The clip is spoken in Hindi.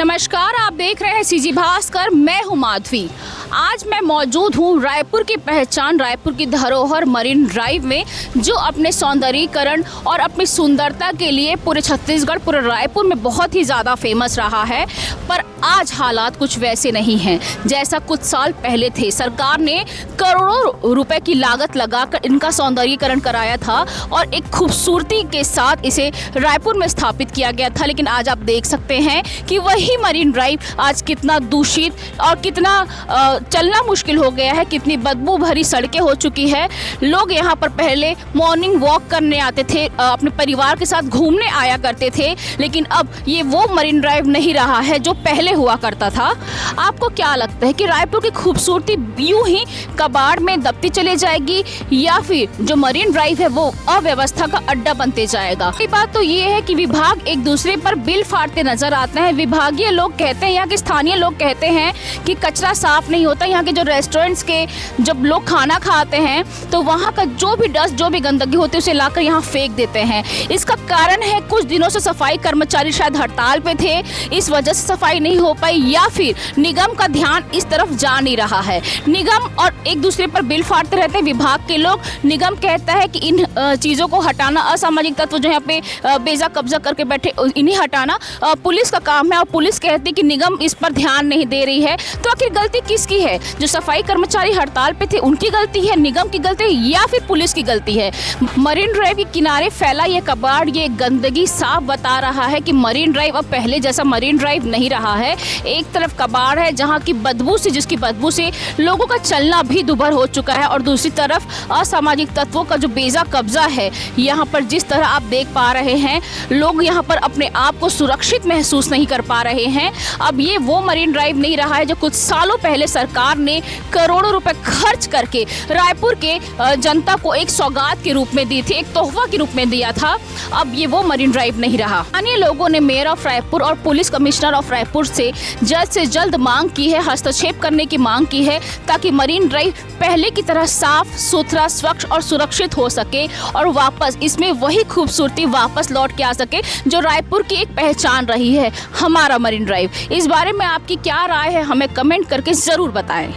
नमस्कार, आप देख रहे हैं सीजी भास्कर। मैं हूं माधवी। आज मैं मौजूद हूं रायपुर की पहचान, रायपुर की धरोहर मरीन ड्राइव में, जो अपने सौंदर्यीकरण और अपनी सुंदरता के लिए पूरे छत्तीसगढ़, पूरे रायपुर में बहुत ही ज़्यादा फेमस रहा है। पर आज हालात कुछ वैसे नहीं हैं जैसा कुछ साल पहले थे। सरकार ने करोड़ों रुपए की लागत लगाकर इनका सौंदर्यीकरण कराया था और एक खूबसूरती के साथ इसे रायपुर में स्थापित किया गया था। लेकिन आज आप देख सकते हैं कि वही मरीन ड्राइव आज कितना दूषित और कितना चलना मुश्किल हो गया है, कितनी बदबू भरी सड़कें हो चुकी है। लोग यहाँ पर पहले मॉर्निंग वॉक करने आते थे, अपने परिवार के साथ घूमने आया करते थे, लेकिन अब ये वो मरीन ड्राइव नहीं रहा है जो पहले हुआ करता था। आपको क्या लगता है कि रायपुर की खूबसूरती यूं ही कबाड़ में दबती चले जाएगी या फिर जो मरीन ड्राइव है वो अव्यवस्था का अड्डा बनते जाएगा? एक बात तो ये है कि विभाग एक दूसरे पर बिल फाड़ते नजर आते हैं। विभागीय लोग कहते हैं, यहाँ के स्थानीय लोग कहते हैं कि कचरा साफ नहीं होता। यहाँ के जो रेस्टोरेंट्स के जब लोग खाना खाते हैं तो वहाँ का जो भी डस्ट, जो भी गंदगी होती है उसे लाकर यहाँ फेंक देते हैं। इसका कारण है कुछ दिनों से सफाई कर्मचारी शायद हड़ताल पे थे, इस वजह से सफाई नहीं हो पाई, या फिर निगम का ध्यान इस तरफ जा नहीं रहा है। निगम और एक दूसरे पर बिल फाड़ते रहते हैं विभाग के लोग। निगम कहता है कि इन चीज़ों को हटाना, असामाजिक तत्व जो यहाँ पे बेजा कब्जा करके बैठे, इन्हें हटाना पुलिस का काम है। और पुलिस कहती है कि निगम इस पर ध्यान नहीं दे रही है। तो आखिर गलती किसकी है? जो सफाई कर्मचारी हड़ताल पे थे उनकी गलती है, निगम की गलती है, या फिर पुलिस की गलती है? मरीन ड्राइव के किनारे फैला ये कबाड़, ये गंदगी साफ बता रहा है कि मरीन ड्राइव अब पहले जैसा मरीन ड्राइव नहीं रहा है। एक तरफ कबाड़ है जहाँ की बदबू से, जिसकी बदबू से लोगों का चलना भी दुभर हो चुका है, और दूसरी तरफ असामाजिक तत्वों का जो बेजा कब्जा है। यहाँ पर जिस तरह आप देख पा रहे हैं, लोग यहाँ पर अपने आप को सुरक्षित महसूस नहीं कर पा रहे हैं। अब ये वो मरीन ड्राइव नहीं रहा है जो कुछ सालों पहले सरकार ने करोड़ों रुपए खर्च करके रायपुर के जनता को एक सौगात के रूप में दी थी, एक तोहफा के रूप में दिया था। अब ये वो मरीन ड्राइव नहीं रहा। स्थानीय लोगों ने मेयर ऑफ रायपुर और पुलिस कमिश्नर ऑफ रायपुर से जल्द मांग की है, हस्तक्षेप करने की मांग की है, ताकि मरीन ड्राइव पहले की तरह साफ सुथरा, स्वच्छ और सुरक्षित हो सके और वापस इसमें वही खूबसूरती वापस लौट के आ सके जो रायपुर की एक पहचान रही है, हमारा मरीन ड्राइव। इस बारे में आपकी क्या राय है, हमें कमेंट करके जरूर बताएं।